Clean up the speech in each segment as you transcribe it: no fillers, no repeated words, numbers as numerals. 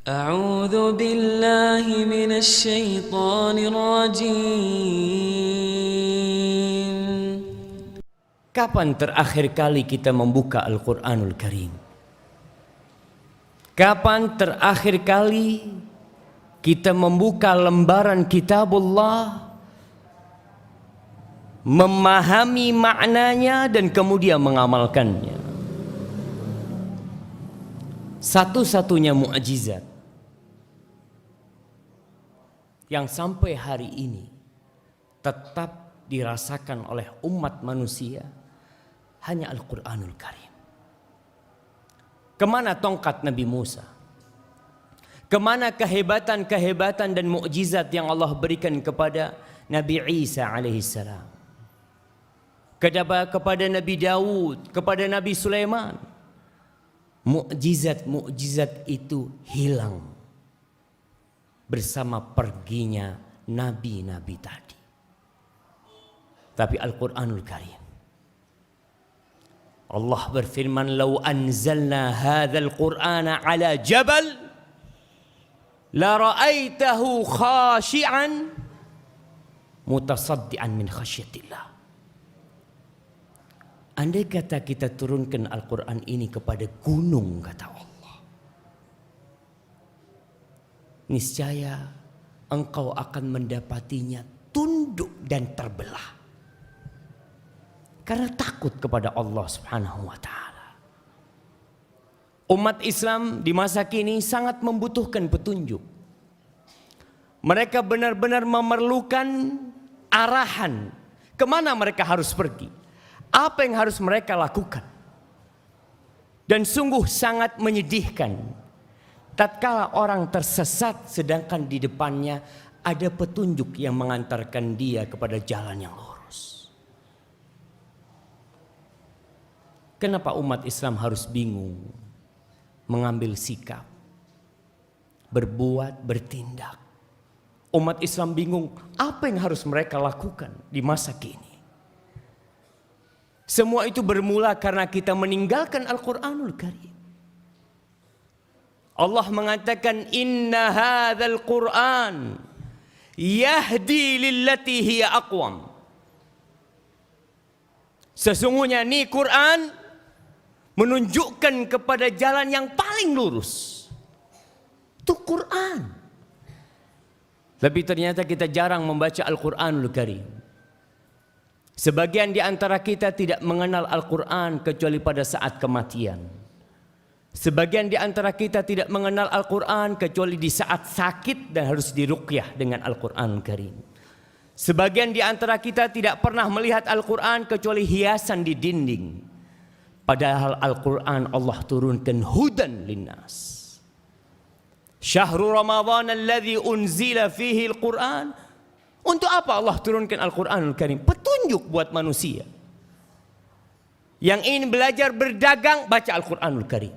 أعوذ بالله من الشيطان الرجيم. Kapan terakhir kali kita membuka Al-Quranul Karim? Kapan terakhir kali kita membuka lembaran kitabullah, memahami maknanya dan kemudian mengamalkannya? Satu-satunya mukjizat yang sampai hari ini tetap dirasakan oleh umat manusia hanya Al-Quranul Karim. Kemana tongkat Nabi Musa? Kemana kehebatan-kehebatan dan mukjizat yang Allah berikan kepada Nabi Isa alaihissalam? Kepada Nabi Daud, kepada Nabi Sulaiman. Mukjizat-mukjizat itu hilang bersama perginya nabi-nabi tadi. Tapi Al-Quranul Karim, Allah berfirman, "Lau anzalna hadzal Qur'ana 'ala jabal la ra'aitahu khashi'an mutasaddian min khasyatillah." Andai kata kita turunkan Al-Quran ini kepada gunung, kata Allah, niscaya engkau akan mendapatinya tunduk dan terbelah. Karena takut kepada Allah subhanahu wa ta'ala. Umat Islam di masa kini sangat membutuhkan petunjuk. Mereka benar-benar memerlukan arahan. Kemana mereka harus pergi? Apa yang harus mereka lakukan? Dan sungguh sangat menyedihkan tatkala orang tersesat sedangkan di depannya ada petunjuk yang mengantarkan dia kepada jalan yang lurus. Kenapa umat Islam harus bingung mengambil sikap, berbuat, bertindak? Umat Islam bingung apa yang harus mereka lakukan di masa kini. Semua itu bermula karena kita meninggalkan Al-Quranul Karim. Allah mengatakan, "Inna hadzal Qur'an yahdi lillati hiya aqwam." Sesungguhnya ini Quran menunjukkan kepada jalan yang paling lurus. Itu Quran. Tapi ternyata kita jarang membaca Al-Quranul Karim. Sebagian di antara kita tidak mengenal Al-Quran kecuali pada saat kematian. Sebagian di antara kita tidak mengenal Al-Quran kecuali di saat sakit dan harus diruqyah dengan Al-Quran Karim. Sebagian di antara kita tidak pernah melihat Al-Quran kecuali hiasan di dinding. Padahal Al-Quran Allah turunkan hudan linnas. Syahrul Ramadan alladzi unzila fihi Al-Quran. Untuk apa Allah turunkan Al-Quranul Karim? Petunjuk buat manusia. Yang ingin belajar berdagang, baca Al-Quranul Karim.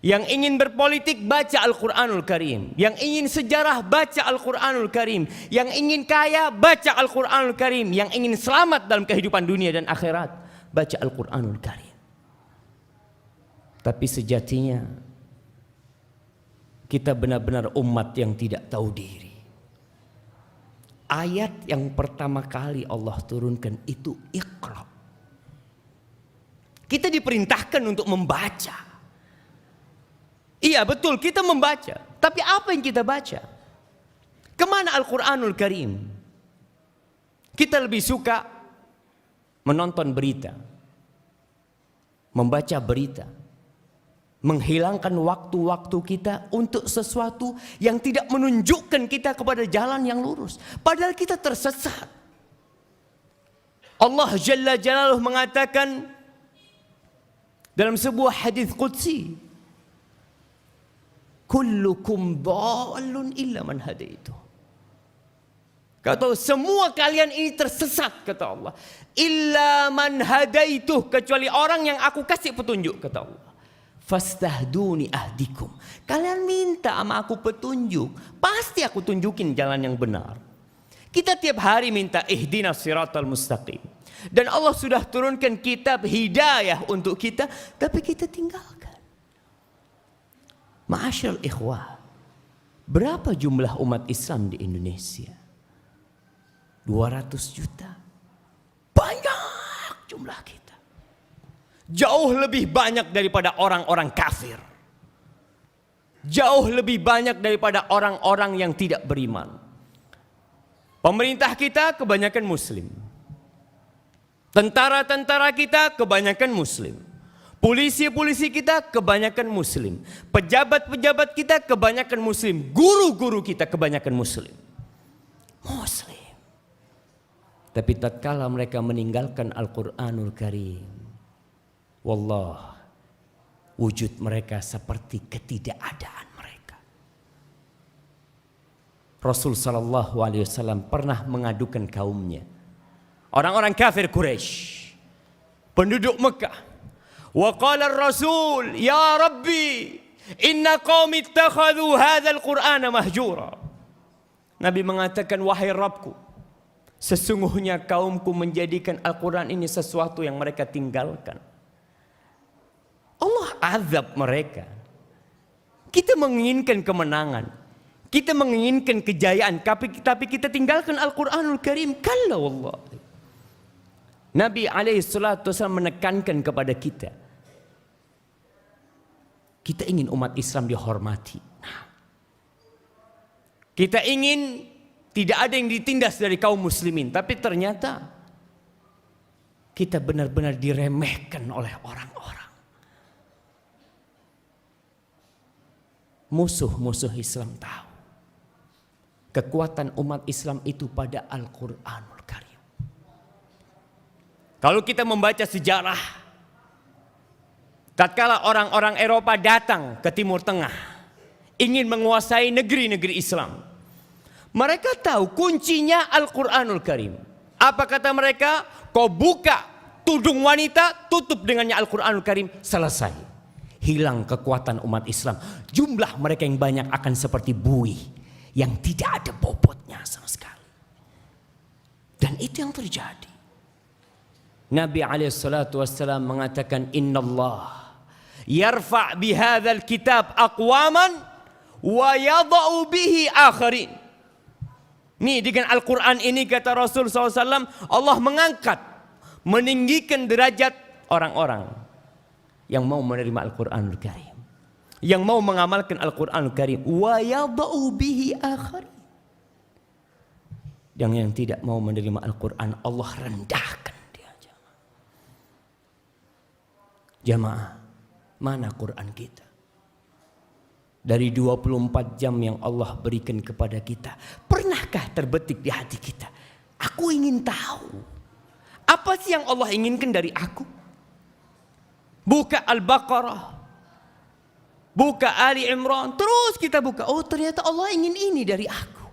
Yang ingin berpolitik, baca Al-Quranul Karim. Yang ingin sejarah, baca Al-Quranul Karim. Yang ingin kaya, baca Al-Quranul Karim. Yang ingin selamat dalam kehidupan dunia dan akhirat, baca Al-Quranul Karim. Tapi sejatinya kita benar-benar umat yang tidak tahu diri. Ayat yang pertama kali Allah turunkan itu Iqra. Kita diperintahkan untuk membaca. Iya betul, kita membaca. Tapi apa yang kita baca? Kemana Al-Quranul Karim? Kita lebih suka menonton berita, membaca berita, menghilangkan waktu-waktu kita untuk sesuatu yang tidak menunjukkan kita kepada jalan yang lurus. Padahal kita tersesat. Allah Jalla Jalaluhu mengatakan dalam sebuah hadis qudsi, "Kullukum dhallun illa man hadaitu." Kata semua kalian ini tersesat, kata Allah. "Illa man hadaitu," kecuali orang yang aku kasih petunjuk, kata Allah. "Fastahduni ahdikum." Kalian minta sama aku petunjuk, pasti aku tunjukin jalan yang benar. Kita tiap hari minta ihdinas siratal mustaqim. Dan Allah sudah turunkan kitab hidayah untuk kita, tapi kita tinggalkan. Ma'asyiral ikhwah, berapa jumlah umat Islam di Indonesia? 200 juta. Banyak jumlah kita. Jauh lebih banyak daripada orang-orang kafir. Jauh lebih banyak daripada orang-orang yang tidak beriman. Pemerintah kita kebanyakan muslim. Tentara-tentara kita kebanyakan muslim. Polisi-polisi kita kebanyakan muslim. Pejabat-pejabat kita kebanyakan muslim. Guru-guru kita kebanyakan muslim. Muslim. Tapi tatkala mereka meninggalkan Al-Quranul Karim, wallah, wujud mereka seperti ketidakadaan mereka. Rasul sallallahu alaihi wasallam pernah mengadukan kaumnya, orang-orang kafir Quraisy, penduduk Mekah. Wa qala ar-rasul, ya Rabbi, inna qaumi ittakhadhu hadzal Qur'ana mahjura. Nabi mengatakan, wahai Rabbku, sesungguhnya kaumku menjadikan Al-Quran ini sesuatu yang mereka tinggalkan. Allah azab mereka. Kita menginginkan kemenangan, kita menginginkan kejayaan, tapi kita tinggalkan Al-Quranul Karim. Kalla wallah. Nabi alaihissalatu wasallam menekankan kepada kita, kita ingin umat Islam dihormati. Kita ingin tidak ada yang ditindas dari kaum muslimin, tapi ternyata kita benar-benar diremehkan oleh orang-orang. Musuh-musuh Islam tahu kekuatan umat Islam itu pada Al-Quranul Karim. Kalau kita membaca sejarah, tatkala orang-orang Eropa datang ke Timur Tengah ingin menguasai negeri-negeri Islam, mereka tahu kuncinya Al-Quranul Karim. Apa kata mereka? Kau buka tudung wanita, tutup dengannya Al-Quranul Karim, selesai. Hilang kekuatan umat Islam. Jumlah mereka yang banyak akan seperti buih yang tidak ada bobotnya sama sekali. Dan itu yang terjadi. Nabi alaihissalatu wassalam mengatakan, innallah yarfa' bihadzal kitab aqwaman wa yada'u bihi akharin. Nih, dengan Al-Quran ini kata Rasul SAW, Allah mengangkat, meninggikan derajat orang-orang yang mau menerima Al-Quranul Karim, yang mau mengamalkan Al-Quranul Karim. Wa yada'u bihi akharin. Yang tidak mau menerima Al-Quran, Allah rendahkan dia. Jamaah, mana Quran kita? Dari 24 jam yang Allah berikan kepada kita, pernahkah terbetik di hati kita, aku ingin tahu apa sih yang Allah inginkan dari aku? Buka Al-Baqarah, buka Ali Imran, terus kita buka, oh ternyata Allah ingin ini dari aku.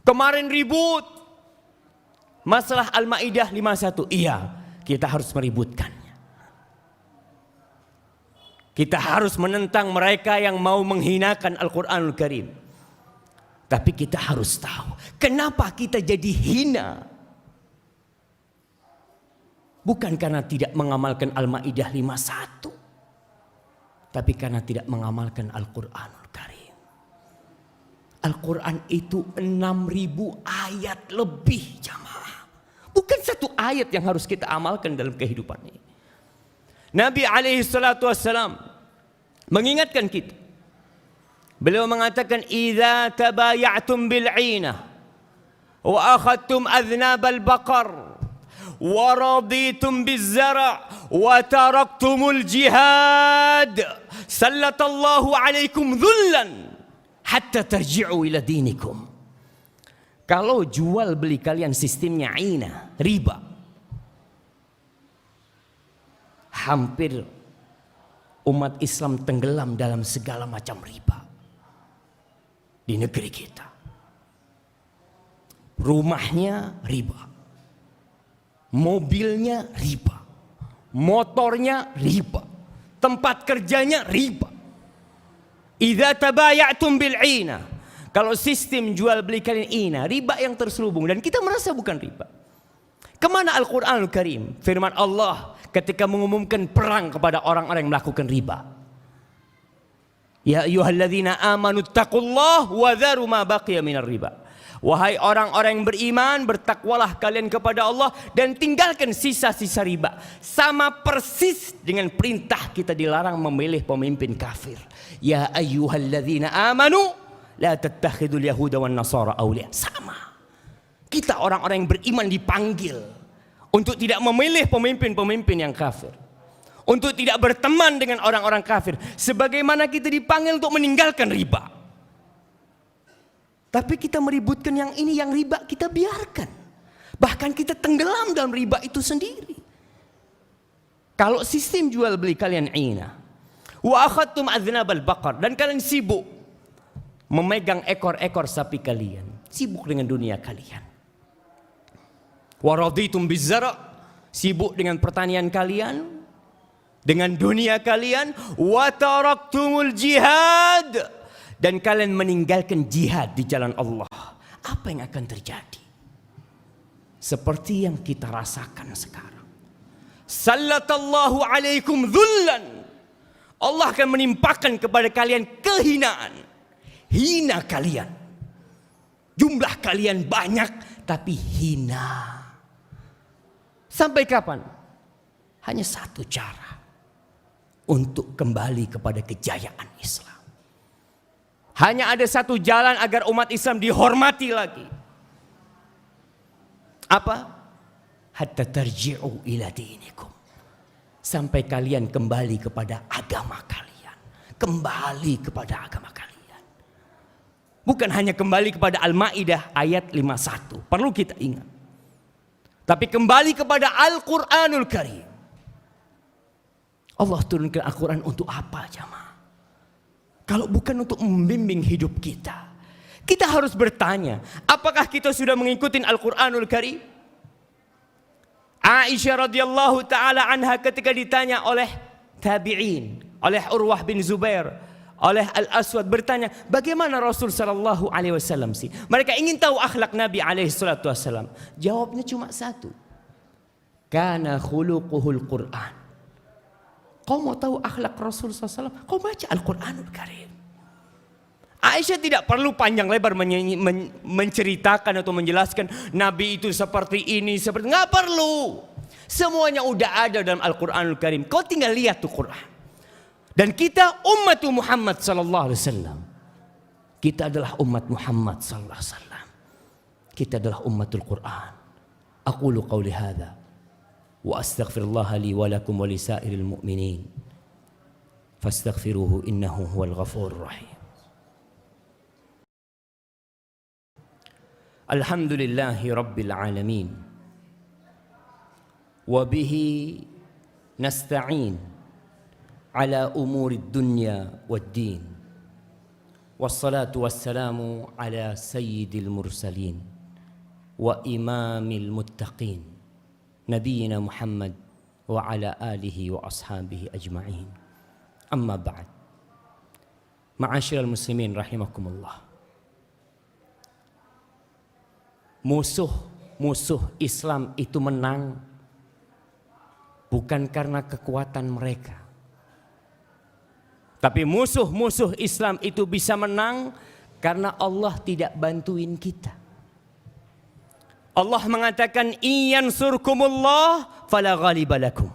Kemarin ribut masalah Al-Maidah 51, iya, kita harus meributkannya. Kita harus menentang mereka yang mau menghinakan Al-Quranul Karim. Tapi kita harus tahu kenapa kita jadi hina. Bukan karena tidak mengamalkan Al-Maidah 51, tapi karena tidak mengamalkan Al-Quranul Karim. Al-Quran itu 6.000 ayat lebih, jamaah. Bukan satu ayat yang harus kita amalkan dalam kehidupan ini. Nabi alaihissalatu wassalam mengingatkan kita. Beliau mengatakan, idza tabaya'tum bil'inah wa akhadtum adhnabal baqar wa raditum bizzara' wa taraktumul jihad sallatallahu alaikum dhullan hatta tarji'u ila dinikum. Kalau jual beli kalian sistemnya ina, riba, hampir umat Islam tenggelam dalam segala macam riba di negeri kita. Rumahnya riba, mobilnya riba, motornya riba, tempat kerjanya riba. Idza tabaya'tum bil 'ina, kalau sistem jual beli kalian ina, riba yang terselubung, dan kita merasa bukan riba. Kemana Al-Quranul Karim? Firman Allah ketika mengumumkan perang kepada orang-orang yang melakukan riba. Ya ayyuhalladzina amanu taqullaha wa dharu ma baqiya minar riba. Wahai orang-orang yang beriman, bertakwalah kalian kepada Allah dan tinggalkan sisa-sisa riba. Sama persis dengan perintah kita dilarang memilih pemimpin kafir. Ya ayyuhalladzina amanu la tattakhidul yahuda wan nasara awliya. Sama. Kita orang-orang yang beriman dipanggil untuk tidak memilih pemimpin-pemimpin yang kafir. Untuk tidak berteman dengan orang-orang kafir. Sebagaimana kita dipanggil untuk meninggalkan riba. Tapi kita meributkan yang ini, yang riba kita biarkan. Bahkan kita tenggelam dalam riba itu sendiri. Kalau sistem jual beli kalian ina. Wa akhadtum adznabal baqar. Dan kalian sibuk memegang ekor-ekor sapi kalian. Sibuk dengan dunia kalian. Wa raditum bizzara. Sibuk dengan pertanian kalian. Dengan dunia kalian. Wa taraktumul jihad. Dan kalian meninggalkan jihad di jalan Allah. Apa yang akan terjadi? Seperti yang kita rasakan sekarang. Sallatallahu alaikum dhullan. Allah akan menimpakan kepada kalian kehinaan. Hina kalian. Jumlah kalian banyak tapi hina. Sampai kapan? Hanya satu cara. Untuk kembali kepada kejayaan Islam. Hanya ada satu jalan agar umat Islam dihormati lagi. Apa? Hatta tarji'u ila dinikum. Sampai kalian kembali kepada agama kalian. Kembali kepada agama kalian. Bukan hanya kembali kepada Al-Ma'idah ayat 51. Perlu kita ingat. Tapi kembali kepada Al-Quranul Karim. Allah turunkan Al-Quran untuk apa jamaah? Kalau bukan untuk membimbing hidup kita. Kita harus bertanya, apakah kita sudah mengikuti Al-Quranul Karim? Aisyah radhiyallahu taala anha ketika ditanya oleh tabi'in, oleh Urwah bin Zubair, oleh Al-Aswad bertanya, bagaimana Rasul sallallahu alaihi wasallam sih? Mereka ingin tahu akhlak Nabi alaihi salatu wasallam. Jawabnya cuma satu. Kana khuluquhul Quran. Kau mau tahu akhlak Rasul SAW? Kau baca Al-Quranul Karim. Aisyah tidak perlu panjang lebar menceritakan atau menjelaskan Nabi itu seperti ini, seperti nggak perlu. Semuanya udah ada dalam Al-Quranul Karim. Kau tinggal lihat tuh Quran. Dan kita umat Muhammad Sallallahu Alaihi Wasallam. Kita adalah umat Muhammad Sallallahu Alaihi Wasallam. Kita adalah umatul Quran. Aqulu qawli hadha. Wa astaghfirullah li wa lakum wa lisairil mu'minin fastaghfiruhu innahu huwal ghafurur rahim. Alhamdulillahi rabbil alamin wa bihi nasta'in ala umurid dunya waddin wassalatu wassalamu ala sayyidil mursalin wa imamil muttaqin Nabiina Muhammad wa ala alihi wa ashabihi ajma'in. Amma ba'd. Ma'asyiral muslimin rahimakumullah. Musuh Islam itu menang bukan karena kekuatan mereka. Tapi musuh Islam itu bisa menang karena Allah tidak bantuin kita. Allah mengatakan iyansurkumullah fala ghaliba lakum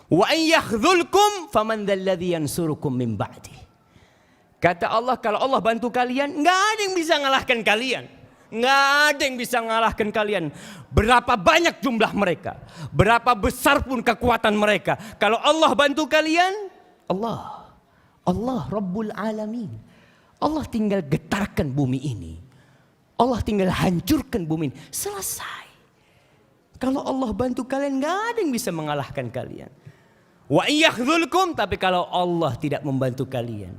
wa in yakhdhulkum faman dzalladzi yansurukum min ba'di. Kata Allah, kalau Allah bantu kalian, enggak ada yang bisa ngalahkan kalian. Enggak ada yang bisa ngalahkan kalian. Berapa banyak jumlah mereka, berapa besar pun kekuatan mereka, kalau Allah bantu kalian, Allah Rabbul Alamin. Allah tinggal getarkan bumi ini. Allah tinggal hancurkan bumi ini. Selesai. Kalau Allah bantu kalian, nggak ada yang bisa mengalahkan kalian. Wa iyakhdhulkum, tapi kalau Allah tidak membantu kalian,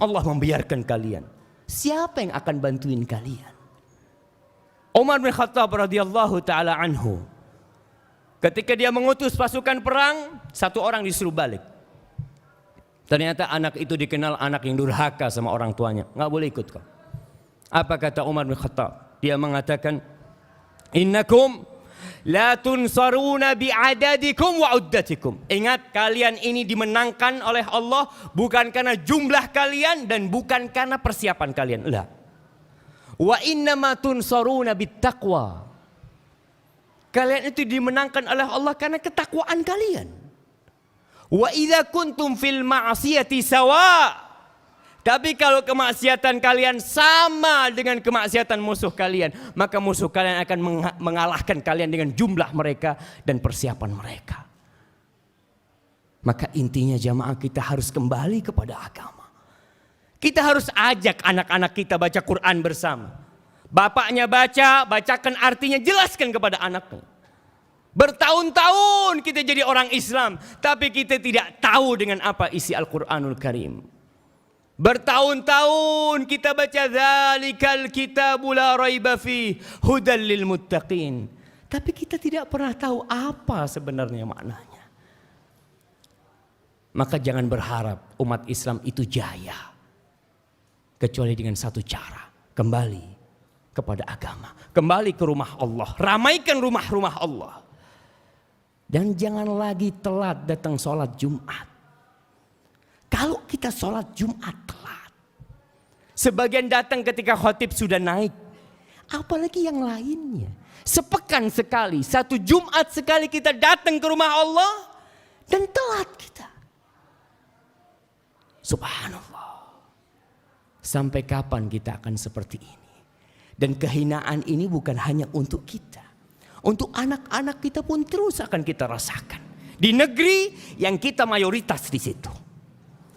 Allah membiarkan kalian, siapa yang akan bantuin kalian? Umar bin Khattab radhiyallahu taala anhu, ketika dia mengutus pasukan perang, satu orang disuruh balik. Ternyata anak itu dikenal anak yang durhaka sama orang tuanya, nggak boleh ikut kau. Apa kata Umar bin Khattab? Dia mengatakan, innakum La tunsaruna bi'adadikum wa uddatikum. Ingat, kalian ini dimenangkan oleh Allah bukan karena jumlah kalian dan bukan karena persiapan kalian. La. Wa innama tunsaruna bittaqwa. Kalian itu dimenangkan oleh Allah karena ketakwaan kalian. Wa idza kuntum fil ma'siyati sawa. Tapi kalau kemaksiatan kalian sama dengan kemaksiatan musuh kalian, maka musuh kalian akan mengalahkan kalian dengan jumlah mereka dan persiapan mereka. Maka intinya jamaah, kita harus kembali kepada agama. Kita harus ajak anak-anak kita baca Quran bersama. Bapaknya baca, bacakan artinya, jelaskan kepada anaknya. Bertahun-tahun kita jadi orang Islam, tapi kita tidak tahu dengan apa isi Al-Quranul Karim. Bertahun-tahun kita baca Dzalikal kitabu la raiba fi hudal lil muttaqin. Tapi kita tidak pernah tahu apa sebenarnya maknanya. Maka jangan berharap umat Islam itu jaya. Kecuali dengan satu cara. Kembali kepada agama. Kembali ke rumah Allah. Ramaikan rumah-rumah Allah. Dan jangan lagi telat datang sholat Jumat. Kalau kita sholat Jumat telat, sebagian datang ketika khotib sudah naik, apalagi yang lainnya. Sepekan sekali, satu Jumat sekali kita datang ke rumah Allah dan telat kita. Subhanallah. Sampai kapan kita akan seperti ini? Dan kehinaan ini bukan hanya untuk kita. Untuk anak-anak kita pun terus akan kita rasakan. Di negeri yang kita mayoritas di situ.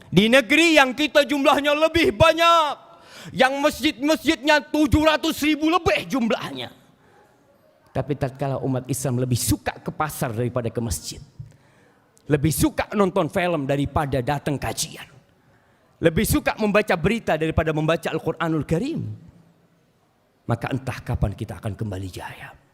Di negeri yang kita jumlahnya lebih banyak. Yang masjid-masjidnya 700.000 lebih jumlahnya. Tapi tatkala umat Islam lebih suka ke pasar daripada ke masjid. Lebih suka nonton film daripada datang kajian. Lebih suka membaca berita daripada membaca Al-Quranul Karim. Maka entah kapan kita akan kembali jaya.